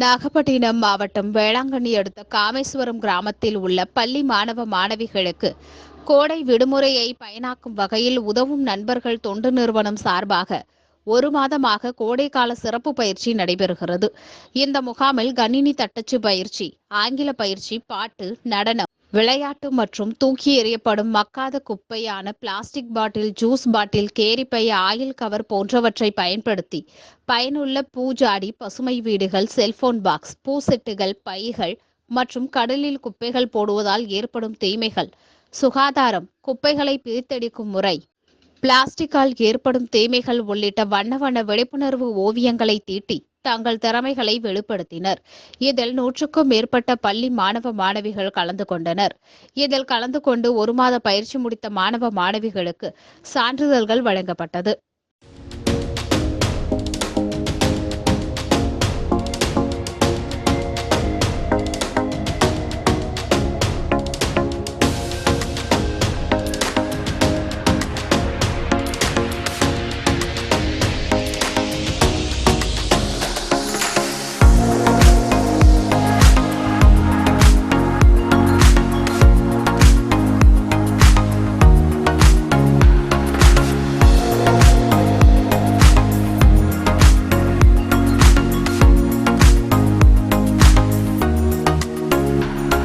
நாகப்பட்டினம் மாவட்டம் வேளாங்கண்ணி அடுத்த காமேஸ்வரம் கிராமத்தில் உள்ள பள்ளி மாணவ மாணவிகளுக்கு கோடை விடுமுறையை பயனாக்கும் வகையில் உதவும் நண்பர்கள் தொண்டு நிறுவனம் சார்பாக 1 மாதமாக கோடைக்கால சிறப்பு பயிற்சி நடைபெறுகிறது. இந்த முகாமில் கணினி தட்டச்சு பயிற்சி, ஆங்கில பயிற்சி, பாட்டு, நடனம், விளையாட்டு மற்றும் தூக்கி எறியப்படும் மக்காத குப்பையான பிளாஸ்டிக் பாட்டில், ஜூஸ் பாட்டில், கேரிப்பை, ஆயில் கவர் போன்றவற்றை பயன்படுத்தி பயனுள்ள பூஜாடி, பசுமை வீடுகள், செல்போன் பாக்ஸ், பூசெட்டுகள், பைகள் மற்றும் கடலில் குப்பைகள் போடுவதால் ஏற்படும் தீமைகள், சுகாதாரம், குப்பைகளை பிரித்தெடுக்கும் முறை, பிளாஸ்டிக்கால் ஏற்படும் தீமைகள் உள்ளிட்ட வண்ண வண்ண விழிப்புணர்வு ஓவியங்களை தீட்டி தங்கள் திறமைகளை வெளிப்படுத்தினர். இதில் 100க்கும் மேற்பட்ட பள்ளி மாணவ மாணவிகள் கலந்து கொண்டனர். இதில் கலந்து கொண்டு 1 மாத பயிற்சி முடித்த மாணவ மாணவிகளுக்கு சான்றிதழ்கள் வழங்கப்பட்டது.